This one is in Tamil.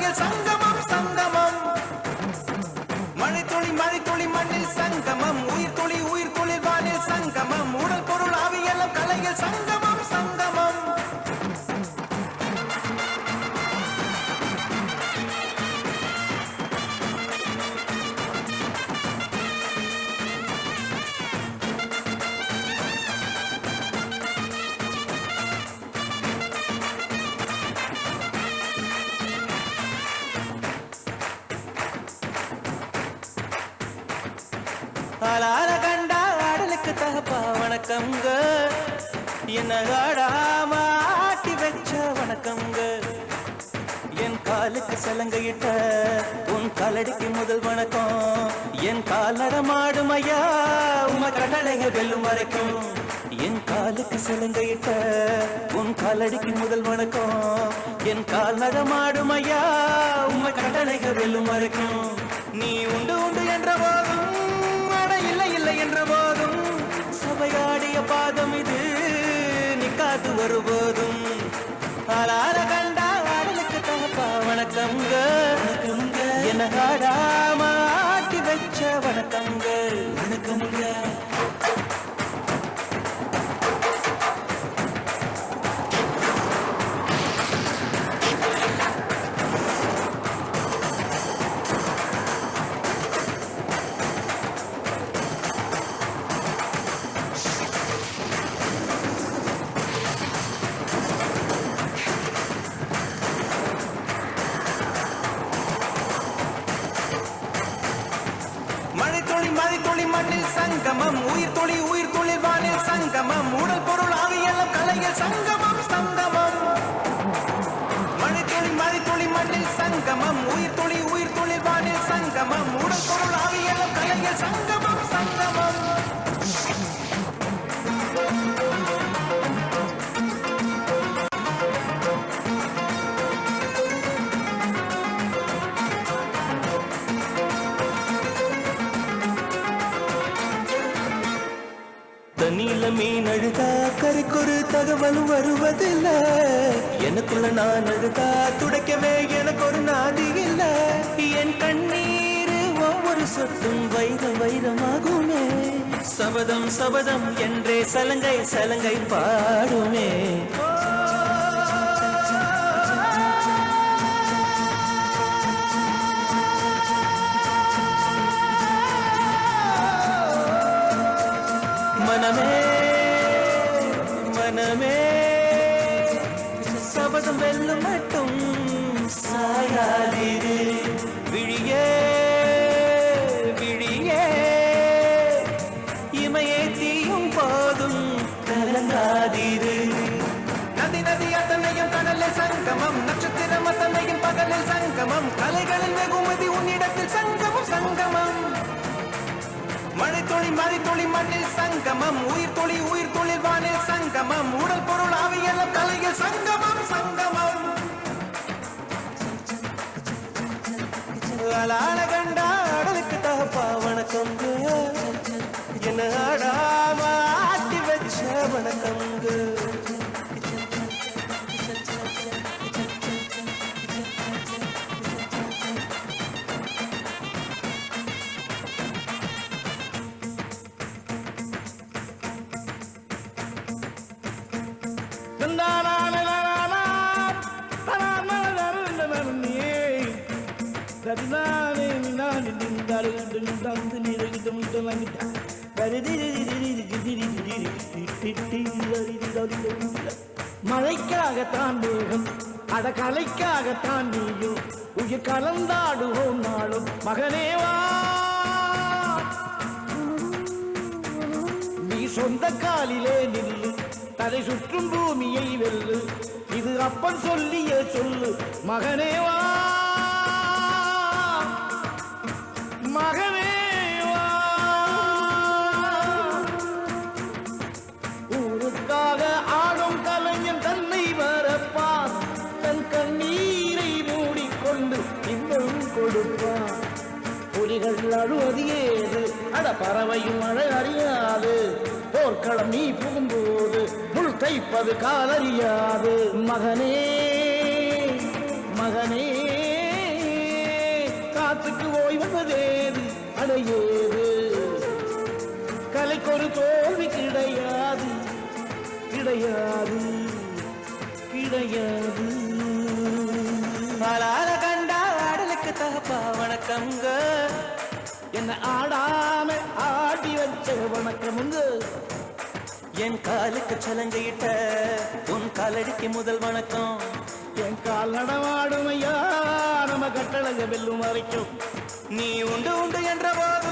கலைகள் சங்கமம் சங்கமம் மழை துளி மண்ணில் சங்கமம் உயிர் துளி வானில் சங்கமம் உடல் பொருள் ஆவியெல்லாம் கலைகள் சங்கமம் சங்கமம் ஆளால கண்டா ஆடலுக்கு தகப்பா வணக்கம்ங்க என்ன ஆடாம ஆட்டி வச்ச வணக்கம்ங்க என் காலுக்கு சலங்கையிட்ட உன் காலடிக்கு முதல் வணக்கம் என் கால் நடமாடும் ஐயா உம கடலைகள் வெல்லும் வரைக்கும் என் காலுக்கு சலங்கையிட்ட உன் காலடிக்கு முதல் வணக்கம் என் கால் நடமாடும் ஐயா உம கடலைகள் வெல்லும் வரைக்கும் நீ உண்டு உண்டு என்ற போதும் இல்லை என்ற போதும் சபையாடிய பாதம் இது நிக்காது வருபோதும் ஆளார கண்டா ஆடலுக்கு தகப்பா வணக்கம்ங்க என்ன ஆடாம ஆட்டி வச்ச வணக்கம்ங்க வணக்கம்ங்க மழை துளி மண்ணில் சங்கமம் உயிர் துளி வானில் சங்கமம் உடல் பொருள் ஆவியெல்லாம் கலைகள் சங்கமம் சங்கமம் மழை துளி மண்ணில் சங்கமம் உயிர் துளி வானில் சங்கமம் உடல் பொருள் ஆவியெல்லாம் கலைகள் சங்கமம் சங்கமம் தண்ணியில மீன் அழுதா கரைக்கொரு தகவலும் வருவதில்லை எனக்குள்ள நான் அழுதா துடைக்கவே எனக்கு ஒரு நாதி இல்லை என் கண்ணீர் ஒவ்வொரு சொட்டும் வைரமாகுமே சபதம் சபதம் என்றே சலங்கை பாடுமே மனமே சபதம் வெல்லும் மட்டும் சாயாதிரு விழியே இமையே தீயும் போதும் கலங்காதிரு நதி அத்தனையும் கடலில் சங்கமம் நட்சத்திரம் அத்தனையும் பகலில் சங்கமம் கலைகளின் வெகுமதி உன்னிடத்தில் சங்கமம் சங்கமம் மழை துளி மண்ணில் சங்கமம் உயிர் துளி வானில் சங்கமம் உடல் பொருள் ஆவியெல்லாம் கலைகள் சங்கமம் சங்கமம் ஆளால கண்டா ஆடலுக்கு தகப்பா வணக்கம்ங்க என்ன ஆடாம ஆட்டி வச்ச வணக்கம்ங்க மழைக்காகத்தான் மேகம் அட கலைக்காகத்தான் நீயும் உயிர் கலந்தாடுவோம் நாளும் மகனேவா நீ சொந்த காலிலே நில்லு தலை சுற்றும் பூமியை வெல்லு இது அப்பன் சொல்லிய சொல்லு மகனேவா மகனேவா ஊருக்காக ஆடும் கலைஞன் தன்னை வரப்பான் தன் கண்ணீரை மூடிக்கொண்டு இன்னும் கொடுப்பான் புலிகள் அழுவது ஏது அட பறவையும் மழை அறியாது போர்க்களம் நீ புகும்போது முள் தைப்பது காலறியாது மகனே மகனே அடையேது கலைக்கொரு தோல்வி கிடையாது கிடையாது கிடையாது. ஆளால கண்டா ஆடலுக்கு தகப்பா வணக்கம்ங்க. என்ன ஆடாம ஆடி வச்ச வணக்கமுங்க. என் காலுக்கு சலங்கையிட்ட உன் காலடிக்கு முதல் வணக்கம். என் கால் நடமாடும் ஐயா நம்ம கட்டளங்க வெல்லும் வரைக்கும். நீ உண்டு உண்டு என்ற போது